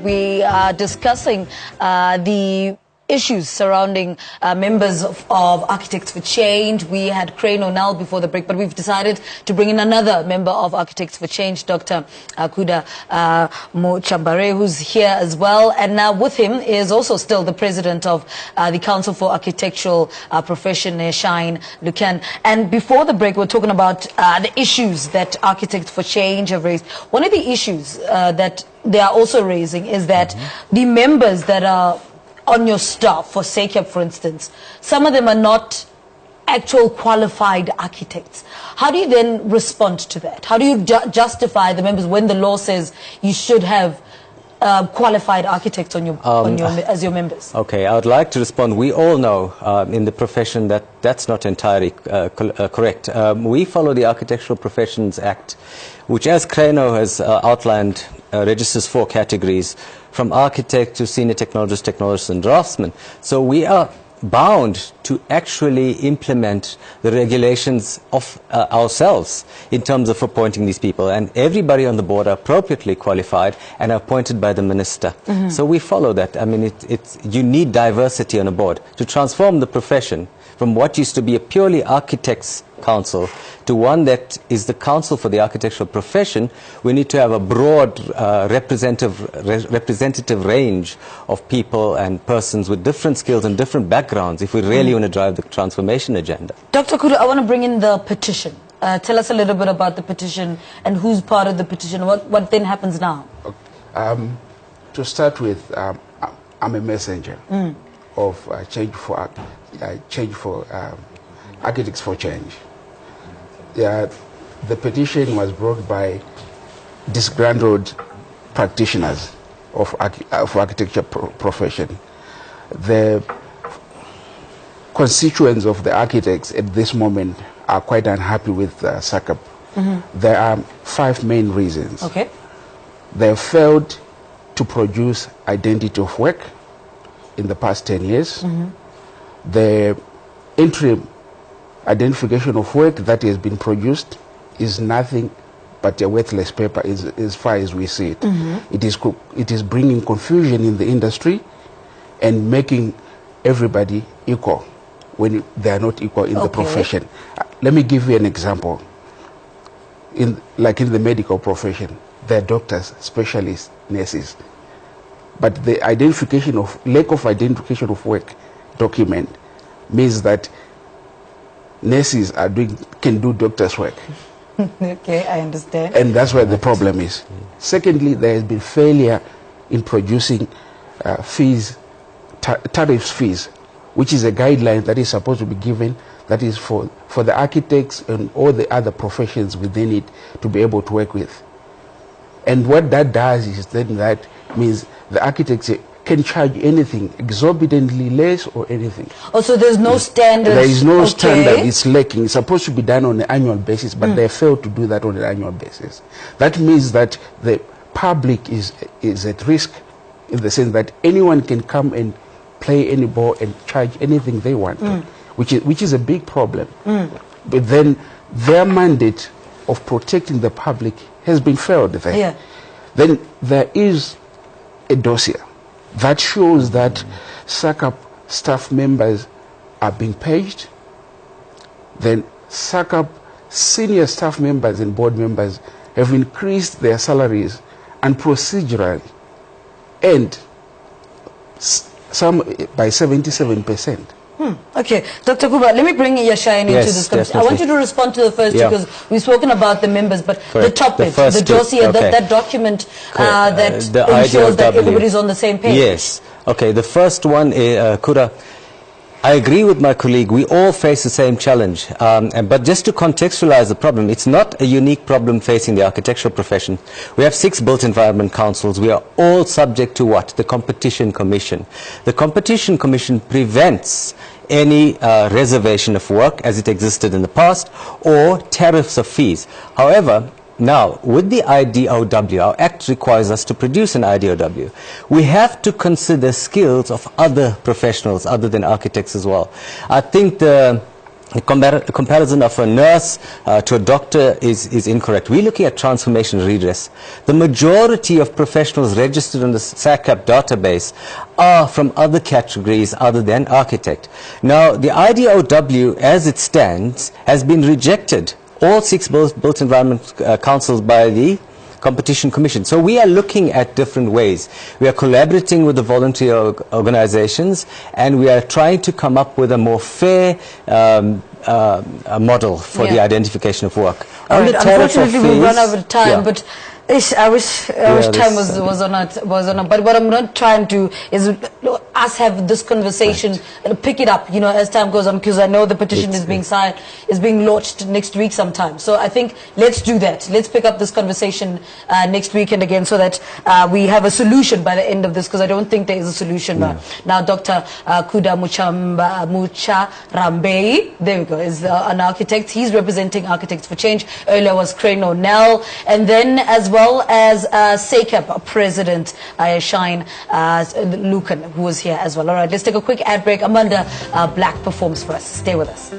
we are discussing the issues surrounding members of Architects for Change. We had Crane O'Neill before the break, but we've decided to bring in another member of Architects for Change, Dr. Kuda Mochambare, who's here as well. And now with him is also still the president of the Council for Architectural Profession, Shine Lucan. And before the break, we're talking about the issues that Architects for Change have raised. One of the issues that they are also raising is that the members that are on your staff, for SACAP for instance, some of them are not actual qualified architects. How do you then respond to that? How do you justify the members when the law says you should have qualified architects on your, as your members? Okay, I would like to respond. We all know in the profession that that's not entirely correct. We follow the Architectural Professions Act, which, as Crano has outlined, registers 4 categories, from architect to senior technologist, technologist and draftsman. So we are bound to actually implement the regulations of ourselves in terms of appointing these people, and everybody on the board are appropriately qualified and are appointed by the minister. So we follow that. I mean, you need diversity on a board to transform the profession from what used to be a purely architects council to one that is the council for the architectural profession. We need to have a broad representative range of people and persons with different skills and different backgrounds if we really want to drive the transformation agenda. Dr. Kudu, I want to bring in the petition. Tell us a little bit about the petition and who's part of the petition. What then happens now? To start with, I'm a messenger of Change for Architects for Change. The petition was brought by disgruntled practitioners of architecture profession. The constituents of the architects at this moment are quite unhappy with SACAP. There are 5 main reasons. Okay. They have failed to produce identity of work in the past 10 years. The interim identification of work that has been produced is nothing but a worthless paper as far as we see it. It is bringing confusion in the industry and making everybody equal when they are not equal in the profession. Let me give you an example. Like in the medical profession, there are doctors, specialists, nurses, but the lack of identification of work document means that nurses can do doctors' work. Okay, I understand. And that's where the problem is. Secondly, there has been failure in producing tariff fees, which is a guideline that is supposed to be given, that is for the architects and all the other professions within it to be able to work with. And what that does is then that means the architects can charge anything, exorbitantly less or anything. Oh, so there's no standard? There is no standard. It's lacking. It's supposed to be done on an annual basis, but they fail to do that on an annual basis. That means that the public is at risk in the sense that anyone can come and play any ball and charge anything they want, which is a big problem. But then their mandate of protecting the public has been failed there. Then there is a dossier that shows that SACAP staff members are being paid. Then SACAP senior staff members and board members have increased their salaries and procedurally, and some by 77%. Okay, Dr. Kuba, let me bring Yashai into this conversation. I want you to respond to the first because we've spoken about the members, but the topic, the dossier, that document that ensures that everybody's on the same page. Yes. Okay, the first one, Kuda, I agree with my colleague. We all face the same challenge. But just to contextualize the problem, it's not a unique problem facing the architectural profession. We have 6 built environment councils. We are all subject to what? The Competition Commission. The Competition Commission prevents any reservation of work as it existed in the past or tariffs of fees. However, now, with the IDOW, our Act requires us to produce an IDOW. We have to consider skills of other professionals other than architects as well. I think the The comparison of a nurse to a doctor is incorrect. We're looking at transformation redress. The majority of professionals registered on the SACAP database are from other categories other than architect. Now, the IDOW, as it stands, has been rejected, all 6 built environment councils, by the Competition Commission. So we are looking at different ways. We are collaborating with the voluntary organizations, and we are trying to come up with a more fair a model for the identification of work. On the unfortunately, we've run out of time, but I wish time was on it. But what I'm not trying to is us have this conversation and pick it up, as time goes on, because I know the petition is being signed, is being launched next week sometime. So I think let's do that. Let's pick up this conversation next week and again, so that we have a solution by the end of this, because I don't think there is a solution now. Now, Dr. Kuda Mucharambei, there we go, is an architect. He's representing Architects for Change. Earlier was Crane O'Neill, and then as well as SACAP President Shine Lucan, who was here as well. All right, let's take a quick ad break. Amanda Black performs for us. Stay with us.